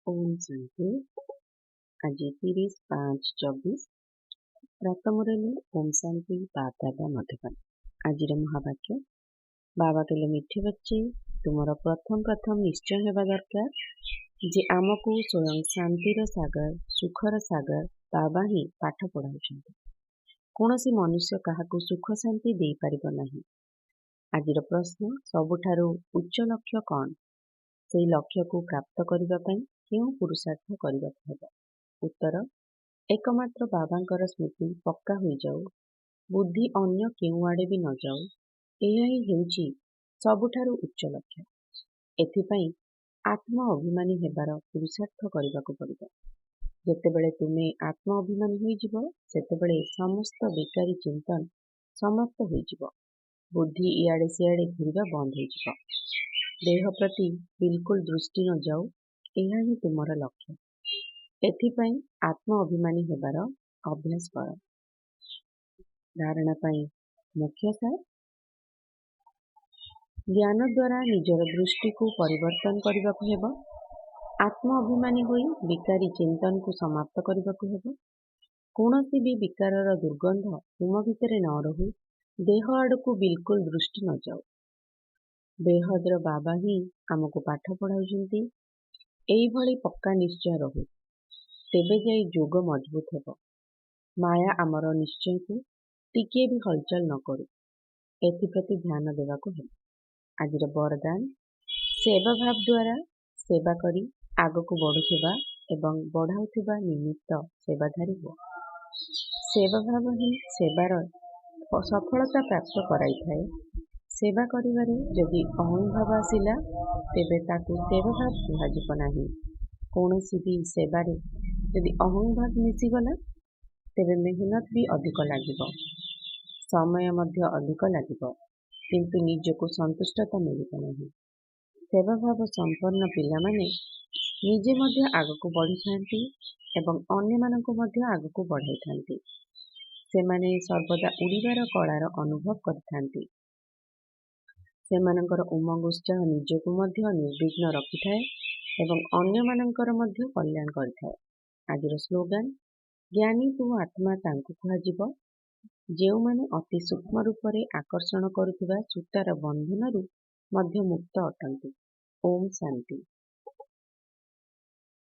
ओम शांति। आज 30/5/24 रात मुरली ओम शांति बाप दादा मधुबन। आज महावाक्य बाबा कहले मिठे बच्चे तुमर प्रथम निश्चय हेबा दरकार जे आमको स्वयं शांतिर सागर सुखर सागर बाबा ही पाठ पढ़ाउछन्ति। कौनसी मनुष्य काहाकू सुख शांति दे पारिबो नाही। आजिर प्रश्न सबुठारु उच्च लक्ष्य कौन? सेई लक्ष्य को प्राप्त करिबा पई केउं पुरुषार्थ करिबाकु हेब? उत्तर एकमात्र बाबांकर स्मृति पक्का होई जाऊ, बुद्धि अन्य केउं आड़े भी न जाऊ, एहा ही हेउची सबुठारु उच्च लक्ष्य। एथिपाई आत्म अभिमानी हेबार पुरुषार्थ करिबाकु पड़िब। जेतेबेले तुमे आत्म अभिमानी होइजिब सेतेबेले समस्त बेकारी चिंतन समाप्त होइजिब। बुद्धि इआड़े सिआड़े घुरिबा बंद होइजिब। देह प्रति बिल्कुल दृष्टि न जाऊ, एहा ही तुमर लक्ष्य। एथिपाई आत्म अभिमानी हेबार अभ्यास कर। धारणा पाई मुख्य सार ज्ञान द्वारा निजर दृष्टि को परिवर्तन करबाकु हेब। आत्म अभिमानी होई विकारी चिंतन को समाप्त करबाकु हेब। कौनसी भी विकारर दुर्गंध तुम भितरे न रहू, देह आड़कू बिल्कुल दृष्टि न जाऊ। बेहद्र बाबा ही आमको पाठ पढ़ाउछन्ति। एई भली पक्का निश्चय रहू, तेबे जाई जोग मजबूत हेब। माया आमर निश्चय को टिके भी हलचल न करू, एथिप्रति ध्यान देवाकू हेब। आजिर वरदान सेवा भाव द्वारा सेवा करी आगको बढ़ुथिबा एवं बढ़ाउथिबा निमित्त सेवाधारी हो। सेवा भाव ही सेवार सफलता प्राप्त कराइथाए। सेवा करिबारे जदि अहंभाव आसिला तेबे ताकू सेवा भाव कुहाजिब नाही। कौनसी भी सेवारे जदि अहंभाव मिसिगला तेबे मेहनत भी अधिक लागिब, समय मध्य अधिक लागिब, किंतु निजको संतुष्टता मिलिब नाही। सेवा भाव संपन्न पिलामाने निजे मध्य आगको बढ़िथांती एवं अन्य माननको मध्य आगको बढ़ाइथांती। सेमाने सर्वदा उड़िबार कलार अनुभव करथांती। सेमानंकर उमंग उत्साह निजको मध्य निर्विघ्न रखिथाए एवं अन्य मानंकर मध्य कल्याण करिथाए। आजिर स्लोगान ज्ञानी तु आत्मा तांकु कुहाजिब जेउमाने अति सूक्ष्म रूपरे आकर्षण करुथिबा सूतार बंधनरु मध्य मुक्त अटंती। ओम शांति।